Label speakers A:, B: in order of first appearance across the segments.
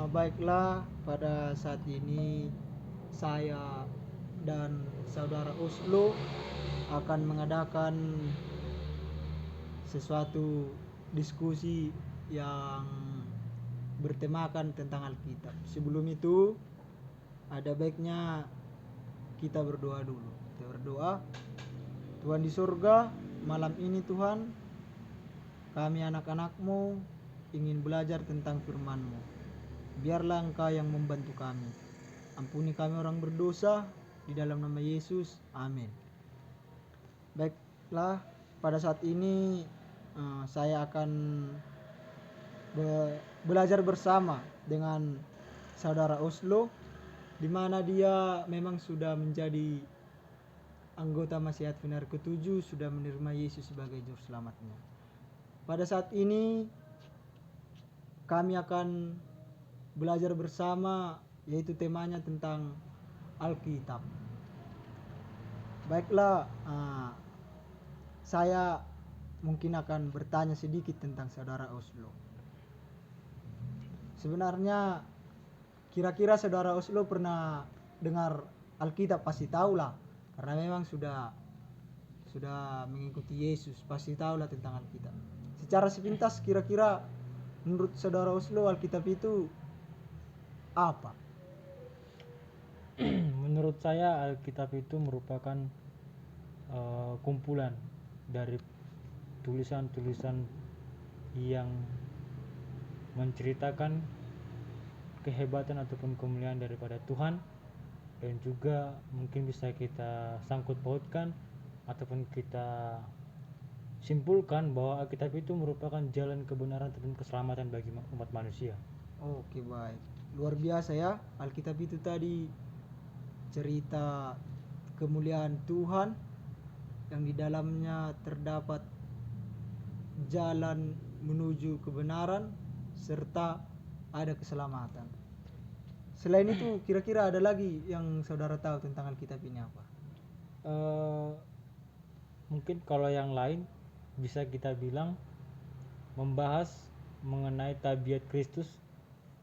A: Baiklah, pada saat ini saya dan saudara Oslo akan mengadakan sesuatu diskusi yang bertemakan tentang Alkitab. Sebelum itu, ada baiknya kita berdoa dulu. Kita berdoa. Tuhan di surga, malam ini Tuhan, kami anak-anak-Mu ingin belajar tentang firman-Mu. Biarlah Engkau yang membantu kami. Ampuni kami orang berdosa, di dalam nama Yesus. Amin. Baiklah, pada saat ini saya akan belajar bersama dengan saudara Oslo, di mana dia memang sudah menjadi anggota Masyarakat Benar ke-7, sudah menerima Yesus sebagai juru selamatnya. Pada saat ini kami akan belajar bersama, yaitu temanya tentang Alkitab. Baiklah, saya mungkin akan bertanya sedikit tentang saudara Oslo. Sebenarnya kira-kira saudara Oslo pernah dengar Alkitab? Pasti tahulah, karena memang sudah mengikuti Yesus, pasti tahulah tentang Alkitab. Secara sepintas, kira-kira menurut saudara Oslo Alkitab itu apa?
B: Menurut saya Alkitab itu merupakan kumpulan dari tulisan-tulisan yang menceritakan kehebatan ataupun kemuliaan daripada Tuhan, dan juga mungkin bisa kita sangkut pautkan ataupun kita simpulkan bahwa Alkitab itu merupakan jalan kebenaran dan keselamatan bagi umat manusia.
A: Oke, baik. Luar biasa ya. Alkitab itu tadi cerita kemuliaan Tuhan yang di dalamnya terdapat jalan menuju kebenaran serta ada keselamatan. Selain itu, kira-kira ada lagi yang saudara tahu tentang Alkitab ini apa?
B: Mungkin kalau yang lain bisa kita bilang membahas mengenai tabiat Kristus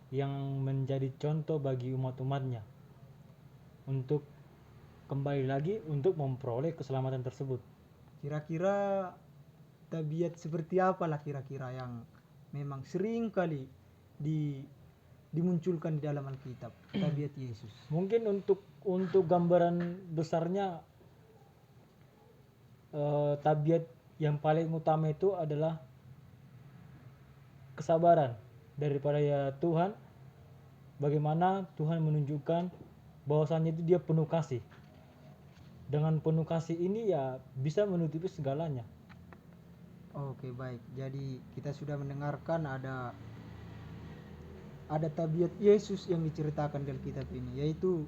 B: yang menjadi contoh bagi umat-umatnya untuk kembali lagi untuk memperoleh keselamatan tersebut.
A: Kira-kira tabiat seperti apalah kira-kira yang memang sering kali dimunculkan di dalam Alkitab, tabiat Yesus?
B: Mungkin untuk gambaran besarnya tabiat yang paling utama itu adalah kesabaran daripada ya Tuhan. Bagaimana Tuhan menunjukkan bahwasannya itu dia penuh kasih. Dengan penuh kasih ini ya bisa menutupi segalanya.
A: Oke, baik. Jadi kita sudah mendengarkan ada tabiat Yesus yang diceritakan dalam kitab ini, yaitu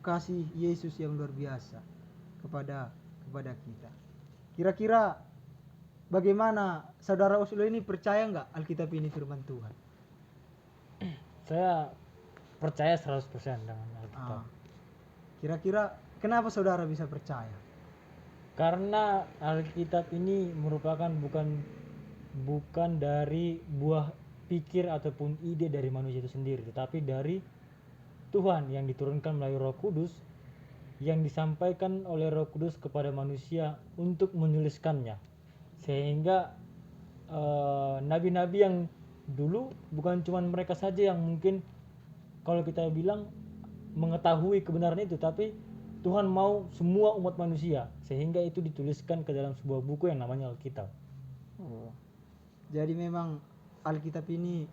A: kasih Yesus yang luar biasa kepada kita. Kira-kira bagaimana saudara Oslo ini, percaya nggak Alkitab ini firman Tuhan?
B: Saya percaya 100% dengan Alkitab.
A: Kira-kira kenapa saudara bisa percaya?
B: Karena Alkitab ini merupakan bukan dari buah pikir ataupun ide dari manusia itu sendiri, tetapi dari Tuhan yang diturunkan melalui Roh Kudus, yang disampaikan oleh Roh Kudus kepada manusia untuk menuliskannya. Sehingga nabi-nabi yang dulu bukan cuma mereka saja yang mungkin kalau kita bilang mengetahui kebenaran itu, tapi Tuhan mau semua umat manusia, sehingga itu dituliskan ke dalam sebuah buku yang namanya Alkitab.
A: Jadi memang Alkitab ini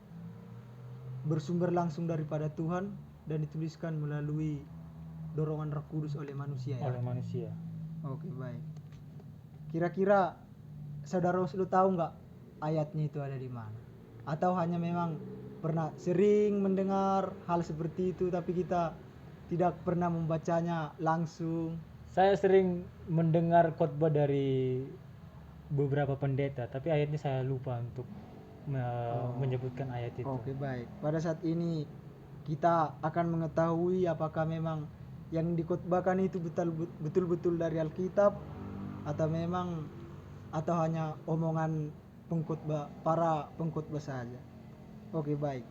A: bersumber langsung daripada Tuhan dan dituliskan melalui dorongan Roh Kudus oleh manusia ya?
B: Oleh manusia.
A: Oke, baik. Kira-kira saudara Oslo tahu nggak ayatnya itu ada di mana? Atau hanya memang pernah sering mendengar hal seperti itu tapi kita tidak pernah membacanya langsung?
B: Saya sering mendengar khotbah dari beberapa pendeta, tapi ayatnya saya lupa untuk menyebutkan ayat itu.
A: Oke, baik. Pada saat ini kita akan mengetahui apakah memang yang dikhotbahkan itu betul-betul dari Alkitab atau hanya omongan para pengkhotbah saja. Oke, baik.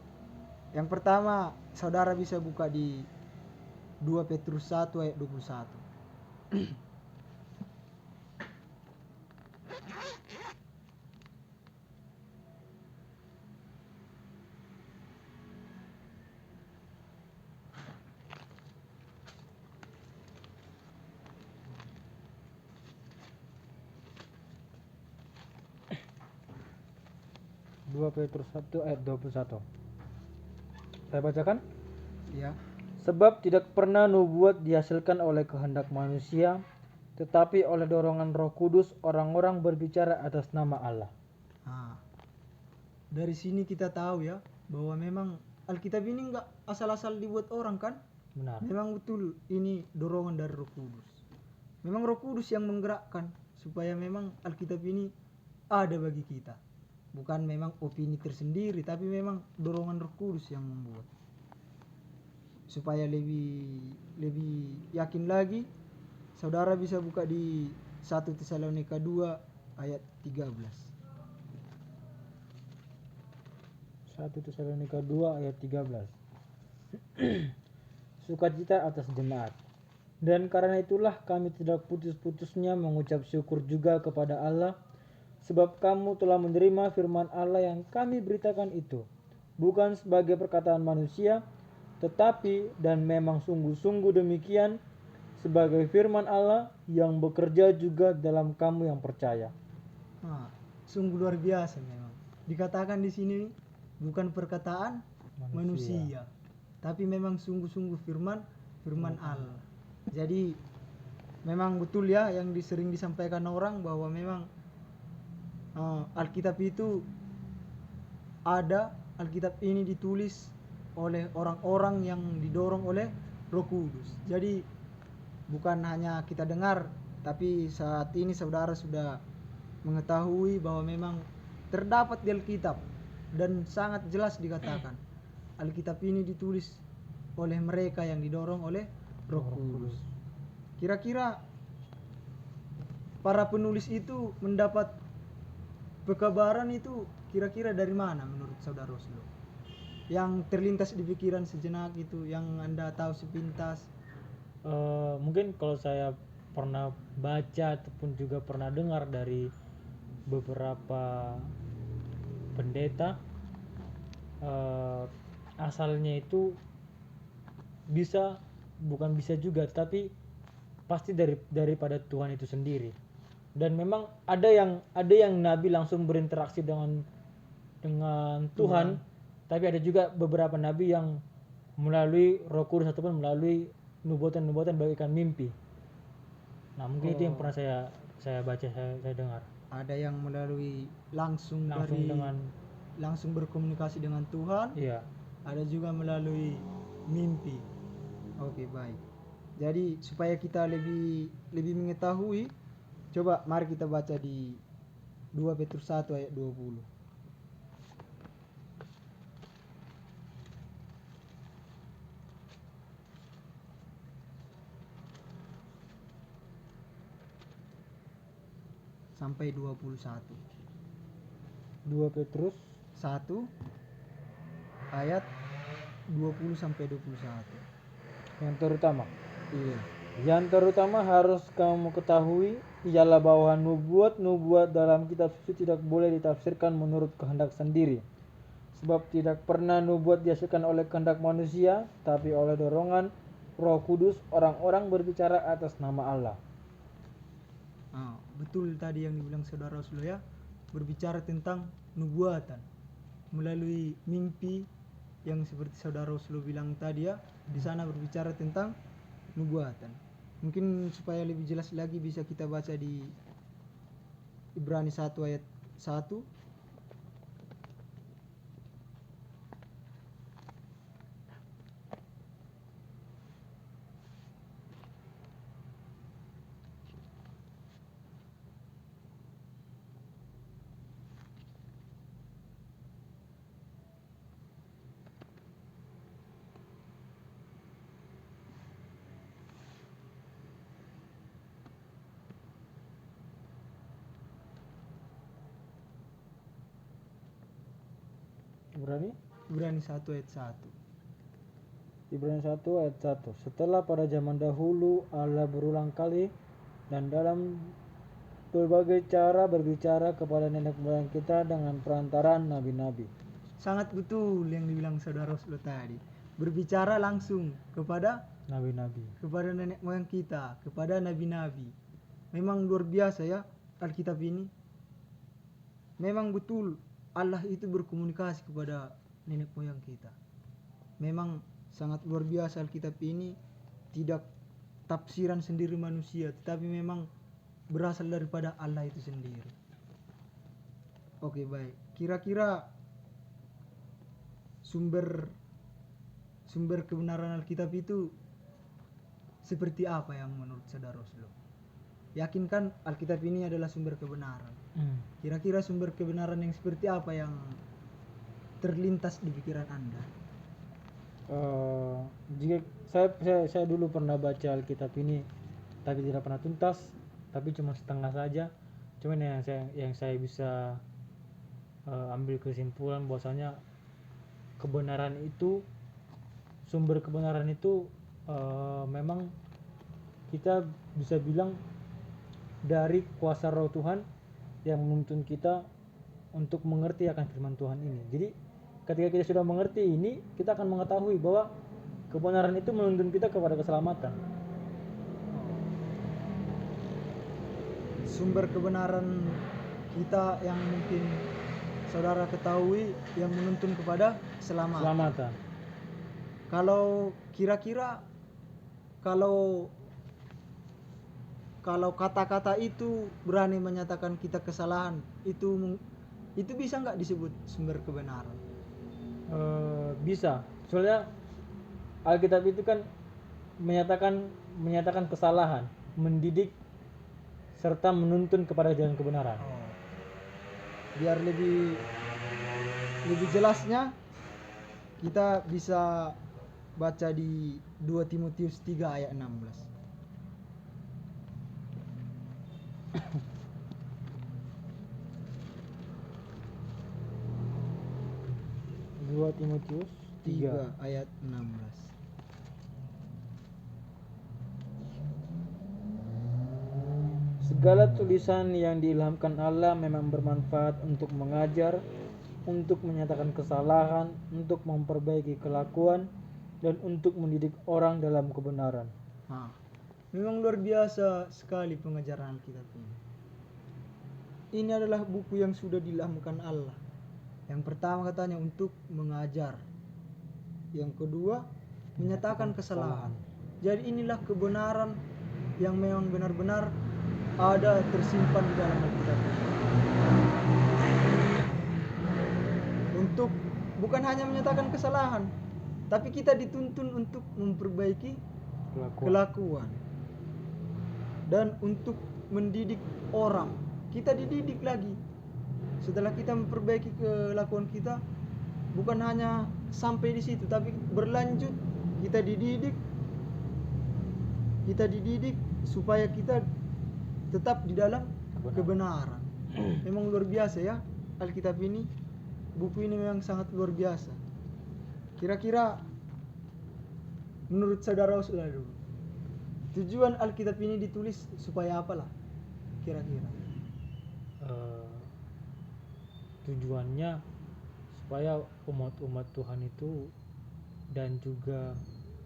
A: Yang pertama, saudara bisa buka di 2 Petrus 1 ayat 21.
B: Dua Petrus 1 ayat 21. Saya bacakan.
A: Ya.
B: Sebab tidak pernah nubuat dihasilkan oleh kehendak manusia, tetapi oleh dorongan Roh Kudus orang-orang berbicara atas nama Allah.
A: Nah, dari sini kita tahu ya bahwa memang Alkitab ini enggak asal-asal dibuat orang kan?
B: Benar.
A: Memang betul ini dorongan dari Roh Kudus. Memang Roh Kudus yang menggerakkan supaya memang Alkitab ini ada bagi kita. Bukan memang opini tersendiri, tapi memang dorongan Roh Kudus yang membuat. Supaya lebih yakin lagi, saudara bisa buka di 1 Tesalonika 2 ayat 13.
B: 1 Tesalonika 2 ayat 13. Sukacita atas jemaat. Dan karena itulah kami tidak putus-putusnya mengucap syukur juga kepada Allah, sebab kamu telah menerima firman Allah yang kami beritakan itu, bukan sebagai perkataan manusia, tetapi dan memang sungguh-sungguh demikian, sebagai firman Allah yang bekerja juga dalam kamu yang percaya.
A: Nah, sungguh luar biasa memang. Dikatakan di sini bukan perkataan manusia, tapi memang sungguh-sungguh firman Allah. Jadi memang betul ya yang sering disampaikan orang bahwa memang Alkitab itu ada, Alkitab ini ditulis oleh orang-orang yang didorong oleh Roh Kudus. Jadi bukan hanya kita dengar, tapi saat ini saudara sudah mengetahui bahwa memang terdapat di Alkitab dan sangat jelas dikatakan Alkitab ini ditulis oleh mereka yang didorong oleh Roh Kudus. Kira-kira para penulis itu mendapat pekabaran itu kira-kira dari mana menurut saudara Oslo? Yang terlintas di pikiran sejenak itu, yang Anda tahu sepintas.
B: Mungkin kalau saya pernah baca ataupun juga pernah dengar dari beberapa pendeta, asalnya itu bukan bisa juga, tapi pasti daripada Tuhan itu sendiri. Dan memang ada yang nabi langsung berinteraksi dengan Tuhan, tapi ada juga beberapa nabi yang melalui Roh Kudus ataupun melalui nubuatan bagaikan mimpi. Nah, mungkin itu yang pernah saya baca, saya dengar.
A: Ada yang melalui langsung
B: dengan
A: langsung berkomunikasi dengan Tuhan.
B: Iya.
A: Ada juga melalui mimpi. Oke, baik. Jadi supaya kita lebih mengetahui, coba mari kita baca di 2 Petrus 1 ayat 20. Sampai 21.
B: 2 Petrus
A: 1 ayat 20 sampai 21.
B: yang terutama.
A: Iya.
B: Yang terutama harus kamu ketahui ialah bahwa nubuat dalam kitab suci tidak boleh ditafsirkan menurut kehendak sendiri. Sebab tidak pernah nubuat dihasilkan oleh kehendak manusia, tapi oleh dorongan Roh Kudus orang-orang berbicara atas nama Allah.
A: Betul tadi yang dibilang saudara Oslo ya, berbicara tentang nubuatan melalui mimpi yang seperti saudara Oslo bilang tadi ya, di sana berbicara tentang nubuatan. Mungkin supaya lebih jelas lagi bisa kita baca di Ibrani 1 ayat 1.
B: Ibrani
A: Ibrani 1 ayat 1.
B: Ibrani 1 ayat 1. Setelah pada zaman dahulu Allah berulang kali dan dalam berbagai cara berbicara kepada nenek moyang kita dengan perantaraan nabi-nabi.
A: Sangat betul yang dibilang saudara Oslo tadi. Berbicara langsung kepada
B: Nabi-nabi.
A: nenek moyang kita, kepada nabi-nabi. Memang luar biasa ya Alkitab ini. Memang betul Allah itu berkomunikasi kepada nenek moyang kita. Memang sangat luar biasa Alkitab ini, tidak tafsiran sendiri manusia, tetapi memang berasal daripada Allah itu sendiri. Oke, baik. Kira-kira sumber kebenaran Alkitab itu seperti apa yang menurut saudara Oslo? Yakin kan Alkitab ini adalah sumber kebenaran. Kira-kira sumber kebenaran yang seperti apa yang terlintas di pikiran Anda?
B: Jika saya dulu pernah baca Alkitab ini, tapi tidak pernah tuntas, tapi cuma setengah saja. Cuman yang saya bisa ambil kesimpulan bahwasanya sumber kebenaran itu memang kita bisa bilang dari kuasa roh Tuhan yang menuntun kita untuk mengerti akan firman Tuhan ini. Jadi ketika kita sudah mengerti ini, kita akan mengetahui bahwa kebenaran itu menuntun kita kepada keselamatan.
A: Sumber kebenaran kita yang mungkin saudara ketahui yang menuntun kepada keselamatan. Kalau kira-kira kalau kata-kata itu berani menyatakan kita kesalahan, itu bisa nggak disebut sumber kebenaran?
B: Bisa. Soalnya Alkitab itu kan menyatakan kesalahan, mendidik serta menuntun kepada jalan kebenaran.
A: Biar lebih jelasnya kita bisa baca di 2 Timotius 3 ayat 16.
B: 2 Timotius
A: 3 ayat 16.
B: Segala tulisan yang diilhamkan Allah memang bermanfaat untuk mengajar, untuk menyatakan kesalahan, untuk memperbaiki kelakuan, dan untuk mendidik orang dalam kebenaran.
A: Memang luar biasa sekali pengajaran Alkitab ini. Ini adalah buku yang sudah diilhamkan Allah. Yang pertama katanya untuk mengajar. Yang kedua menyatakan kesalahan. Jadi inilah kebenaran yang memang benar-benar ada tersimpan di dalam Alkitab ini. Untuk bukan hanya menyatakan kesalahan, tapi kita dituntun untuk memperbaiki kelakuan dan untuk mendidik orang. Kita dididik lagi. Setelah kita memperbaiki kelakuan kita, bukan hanya sampai di situ, tapi berlanjut. Kita dididik supaya kita tetap di dalam kebenaran. Memang luar biasa ya Alkitab ini. Buku ini memang sangat luar biasa. Kira-kira menurut saudara dulu, tujuan Alkitab ini ditulis supaya apalah kira-kira?
B: Tujuannya supaya umat-umat Tuhan itu dan juga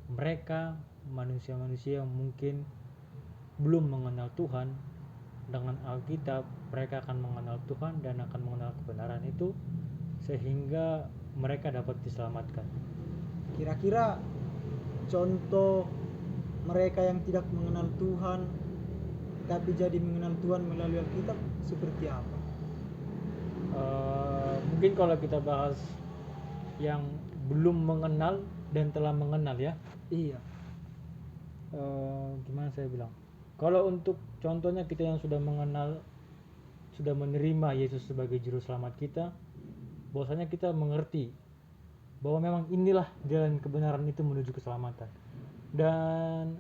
B: mereka manusia-manusia yang mungkin belum mengenal Tuhan, dengan Alkitab mereka akan mengenal Tuhan dan akan mengenal kebenaran itu, sehingga mereka dapat diselamatkan.
A: Kira-kira contoh mereka yang tidak mengenal Tuhan tapi jadi mengenal Tuhan melalui Alkitab seperti apa?
B: Mungkin kalau kita bahas yang belum mengenal dan telah mengenal ya.
A: Iya.
B: Gimana saya bilang? Kalau untuk contohnya kita yang sudah mengenal, sudah menerima Yesus sebagai juru selamat kita, bahwasanya kita mengerti bahwa memang inilah jalan kebenaran itu menuju keselamatan. Dan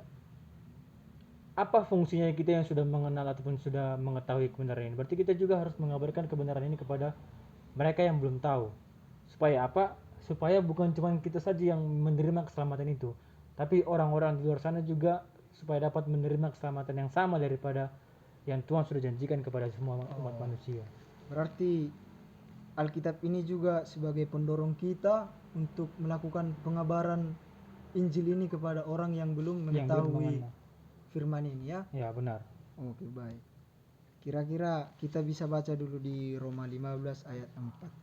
B: apa fungsinya kita yang sudah mengenal ataupun sudah mengetahui kebenaran ini? Berarti kita juga harus mengabarkan kebenaran ini kepada mereka yang belum tahu. Supaya apa? supaya bukan cuma kita saja yang menerima keselamatan itu, tapi orang-orang di luar sana juga supaya dapat menerima keselamatan yang sama daripada yang Tuhan sudah janjikan kepada semua umat manusia.
A: Berarti Alkitab ini juga sebagai pendorong kita untuk melakukan pengabaran Injil ini kepada orang yang belum
B: Yang belum
A: mengetahui
B: mengenal.
A: firman ini ya.
B: Ya, benar.
A: Oke, baik. Kira-kira kita bisa baca dulu di Roma 15 ayat 4.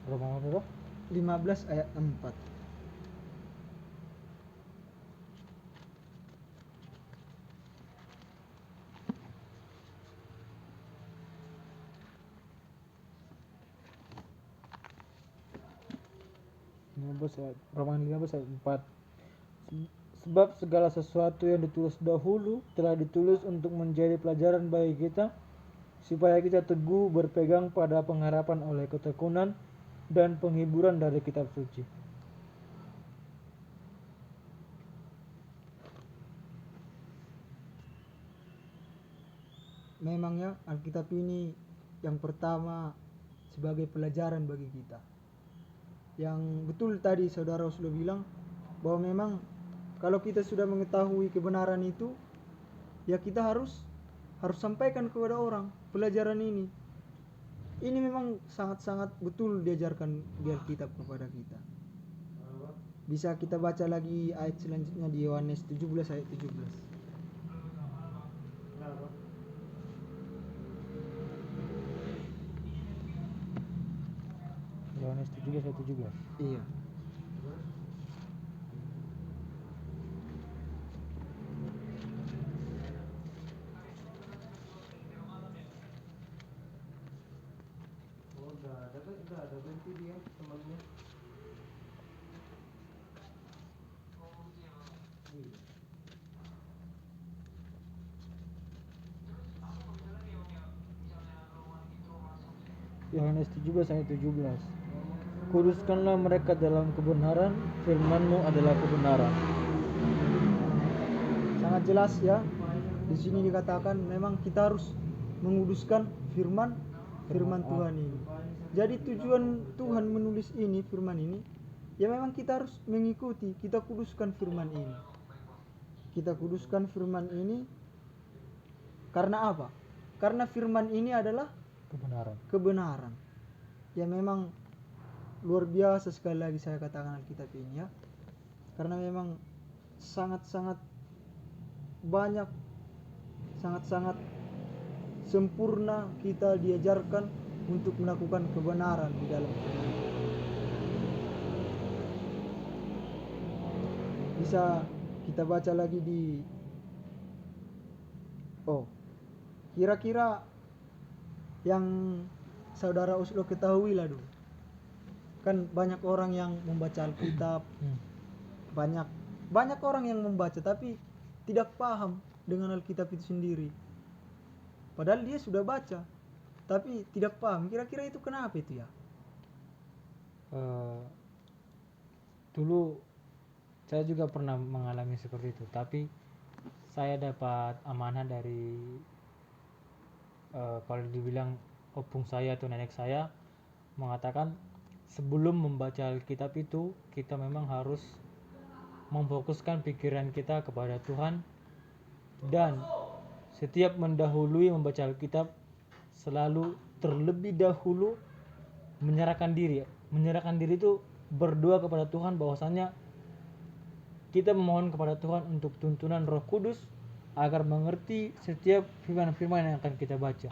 B: Roma berapa?
A: 15 ayat 4.
B: Roma 15 ayat 4. Sebab segala sesuatu yang ditulis dahulu telah ditulis untuk menjadi pelajaran bagi kita, supaya kita teguh berpegang pada pengharapan oleh ketekunan dan penghiburan dari kitab suci.
A: Memangnya Alkitab ini yang pertama sebagai pelajaran bagi kita. Yang betul tadi saudara sudah bilang bahwa memang kalau kita sudah mengetahui kebenaran itu, ya kita harus sampaikan kepada orang pelajaran ini. Ini memang sangat-sangat betul diajarkan di Alkitab kepada kita. Bisa kita baca lagi ayat selanjutnya di Yohanes 17 ayat 17.
B: Yohanes 17 ayat 17.
A: Iya.
B: Yohanes 17 ayat 17. Kuduskanlah mereka dalam kebenaran, firman-Mu adalah kebenaran.
A: Sangat jelas ya. Di sini dikatakan memang kita harus menguduskan firman Tuhan ini. Jadi tujuan Tuhan menulis ini firman ini, ya memang kita harus mengikuti, kita kuduskan firman ini. Kita kuduskan firman ini karena apa? Karena firman ini adalah kebenaran. Ya memang luar biasa sekali lagi saya katakan Alkitab ini ya. Karena memang sangat-sangat banyak, sangat-sangat sempurna kita diajarkan untuk melakukan kebenaran di dalam firman. Bisa kita baca lagi di kira-kira yang saudara Oslo ketahui lah dulu. Kan banyak orang yang membaca Alkitab, banyak orang yang membaca tapi tidak paham dengan Alkitab itu sendiri. Padahal dia sudah baca tapi tidak paham. Kira-kira itu kenapa itu ya?
B: Dulu saya juga pernah mengalami seperti itu, tapi saya dapat amanah dari kalau dibilang opung saya atau nenek saya mengatakan sebelum membaca Alkitab itu kita memang harus memfokuskan pikiran kita kepada Tuhan, dan setiap mendahului membaca Alkitab selalu terlebih dahulu menyerahkan diri. Menyerahkan diri itu berdoa kepada Tuhan bahwasanya kita memohon kepada Tuhan untuk tuntunan Roh Kudus agar mengerti setiap firman-firman yang akan kita baca.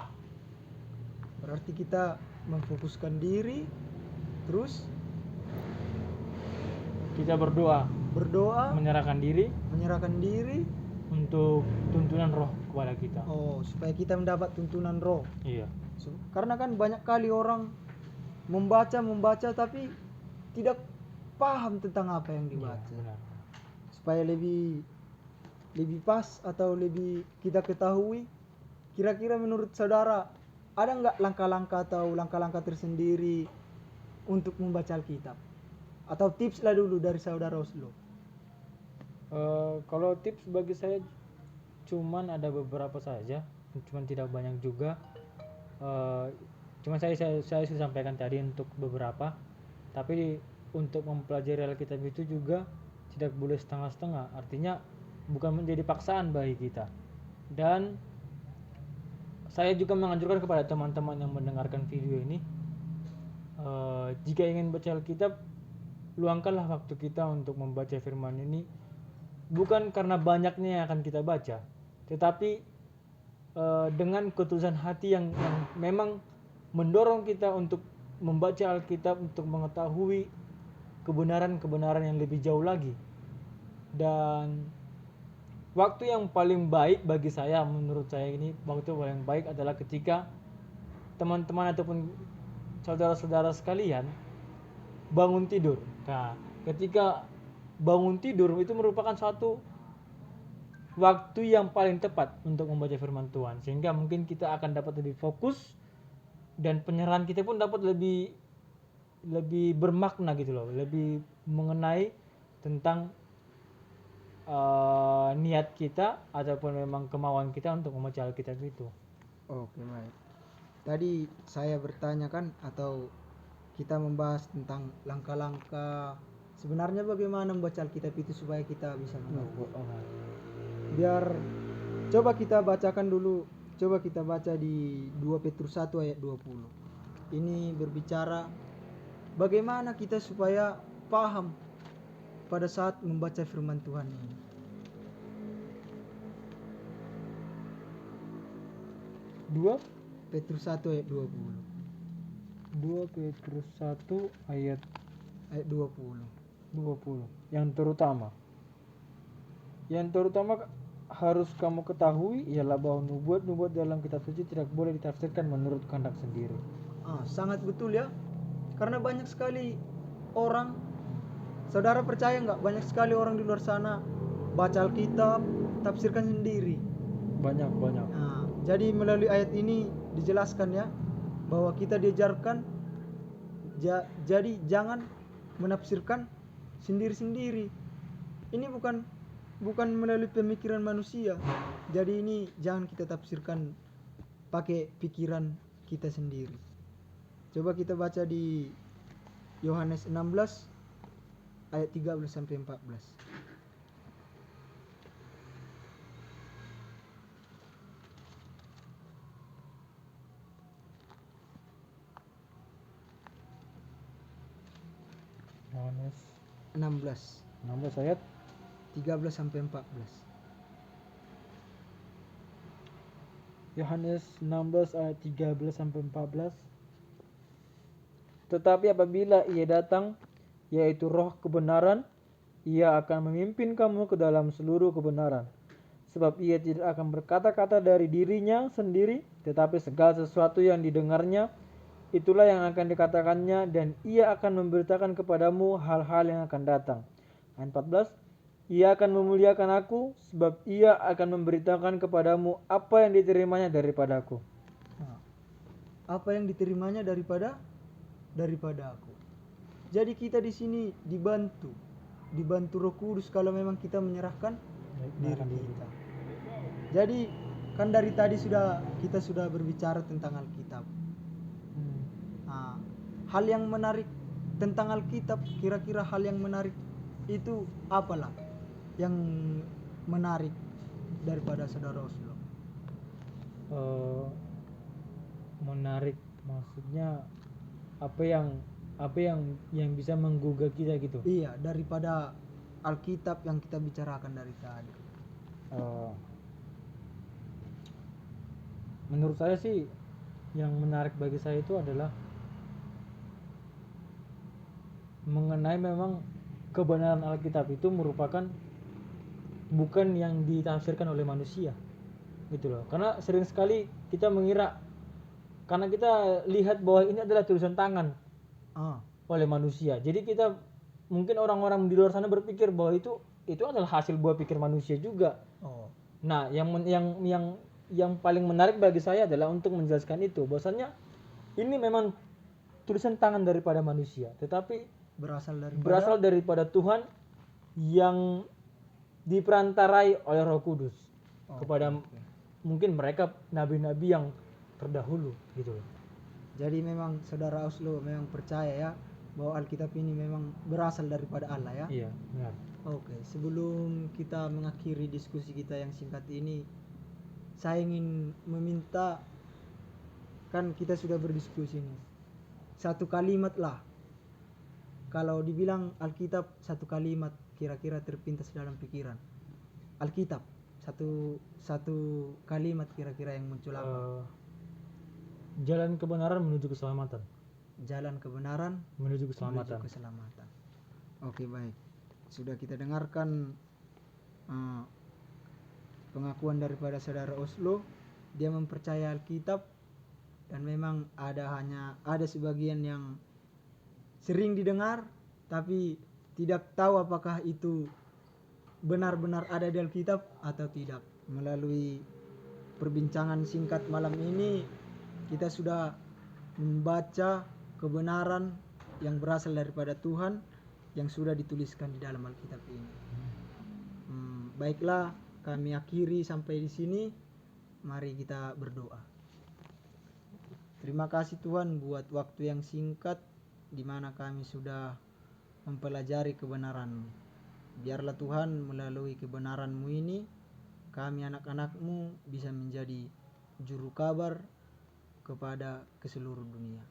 A: Berarti kita memfokuskan diri, terus
B: kita berdoa, menyerahkan diri untuk tuntunan Roh kepada kita.
A: Supaya kita mendapat tuntunan Roh.
B: Iya.
A: Karena kan banyak kali orang membaca tapi tidak paham tentang apa yang dibaca.
B: Iya, benar.
A: Supaya lebih pas atau lebih kita ketahui, kira-kira menurut saudara ada nggak langkah-langkah atau langkah-langkah tersendiri untuk membaca Alkitab? Atau tips lah dulu dari saudara Oslo.
B: Kalau tips bagi saya cuman ada beberapa saja, cuman tidak banyak juga. Cuman saya sudah sampaikan tadi untuk beberapa, tapi untuk mempelajari Alkitab itu juga tidak boleh setengah-setengah, artinya bukan menjadi paksaan bagi kita. Dan saya juga menganjurkan kepada teman-teman yang mendengarkan video ini, jika ingin baca Alkitab, luangkanlah waktu kita untuk membaca firman ini, bukan karena banyaknya yang akan kita baca, tetapi dengan ketulusan hati yang memang mendorong kita untuk membaca Alkitab, untuk mengetahui kebenaran-kebenaran yang lebih jauh lagi. Dan waktu yang paling baik bagi saya, menurut saya ini waktu yang paling baik adalah ketika teman-teman ataupun saudara-saudara sekalian bangun tidur. Nah, ketika bangun tidur itu merupakan suatu waktu yang paling tepat untuk membaca firman Tuhan, sehingga mungkin kita akan dapat lebih fokus dan penyerahan kita pun dapat lebih bermakna gitu loh, lebih mengenai tentang niat kita ataupun memang kemauan kita untuk membaca Alkitab itu.
A: Oke, baik. Tadi saya bertanya kan, atau kita membahas tentang langkah-langkah sebenarnya bagaimana membaca Alkitab itu supaya kita bisa mengerti. Biar coba kita bacakan dulu, coba kita baca di 2 Petrus 1 ayat 20. Ini berbicara bagaimana kita supaya paham pada saat membaca firman Tuhan ini.
B: 2
A: Petrus 1 ayat 20.
B: 2 Petrus 1 ayat
A: 20.
B: Yang terutama harus kamu ketahui ialah bahwa nubuat-nubuat dalam kitab suci tidak boleh ditafsirkan menurut kehendak sendiri.
A: Sangat betul ya, karena banyak sekali orang, saudara percaya nggak, banyak sekali orang di luar sana baca Alkitab tafsirkan sendiri.
B: Banyak.
A: Jadi melalui ayat ini dijelaskan ya, bahwa kita diajarkan jadi jangan menafsirkan sendiri-sendiri. Ini bukan melalui pemikiran manusia. Jadi ini jangan kita tafsirkan pakai pikiran kita sendiri. Coba kita baca di Yohanes 16 ayat 13 sampai 14.
B: Yohanes
A: 16
B: ayat
A: 13 sampai 14.
B: Yohanes 16 ayat 13 sampai 14. Tetapi apabila ia datang, yaitu Roh kebenaran, ia akan memimpin kamu ke dalam seluruh kebenaran. Sebab ia tidak akan berkata-kata dari dirinya sendiri, tetapi segala sesuatu yang didengarnya, itulah yang akan dikatakannya, dan ia akan memberitakan kepadamu hal-hal yang akan datang. Ayat 14. Ia akan memuliakan aku, sebab ia akan memberitakan kepadamu apa yang diterimanya daripadaku.
A: Apa yang diterimanya daripada aku. Jadi kita di sini dibantu Roh Kudus kalau memang kita menyerahkan diri kita. Jadi kan dari tadi kita sudah berbicara tentang Alkitab. Hal yang menarik tentang Alkitab, kira-kira hal yang menarik itu apalah yang menarik daripada saudara Oslo?
B: Menarik maksudnya apa yang bisa menggugah kita gitu.
A: Iya, daripada Alkitab yang kita bicarakan dari tadi.
B: Menurut saya sih yang menarik bagi saya itu adalah mengenai memang kebenaran Alkitab itu merupakan bukan yang ditafsirkan oleh manusia gitu loh. Karena sering sekali kita mengira, karena kita lihat bahwa ini adalah tulisan tangan oleh manusia, jadi kita mungkin orang-orang di luar sana berpikir bahwa itu adalah hasil buah pikir manusia juga. Nah, yang yang paling menarik bagi saya adalah untuk menjelaskan itu bahwasanya ini memang tulisan tangan daripada manusia, tetapi berasal daripada Tuhan yang diperantarai oleh Roh Kudus kepada mungkin mereka nabi-nabi yang terdahulu gitu loh.
A: Jadi memang saudara Oslo memang percaya ya bahwa Alkitab ini memang berasal daripada Allah ya.
B: Iya, benar.
A: Oke, sebelum kita mengakhiri diskusi kita yang singkat ini, saya ingin meminta, kan kita sudah berdiskusi nih, satu kalimat lah. Kalau dibilang Alkitab satu kalimat kira-kira terpintas dalam pikiran. Alkitab satu kalimat kira-kira yang muncul apa?
B: Jalan kebenaran menuju keselamatan.
A: Jalan kebenaran
B: Menuju keselamatan.
A: menuju keselamatan. Oke, baik. Sudah kita dengarkan pengakuan daripada saudara Oslo. Dia mempercayai Alkitab dan memang ada sebagian yang sering didengar tapi tidak tahu apakah itu benar-benar ada di Alkitab atau tidak. Melalui perbincangan singkat malam ini kita sudah membaca kebenaran yang berasal daripada Tuhan yang sudah dituliskan di dalam Alkitab ini. Baiklah, kami akhiri sampai di sini. Mari kita berdoa. Terima kasih Tuhan buat waktu yang singkat di mana kami sudah mempelajari kebenaran-Mu. Biarlah Tuhan melalui kebenaran-Mu ini kami anak-anak-Mu bisa menjadi juru kabar kepada ke seluruh dunia.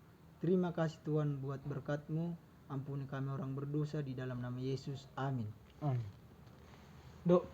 A: Terima kasih Tuhan buat berkat-Mu. Ampuni kami orang berdosa di dalam nama Yesus. Amin.
B: Dok,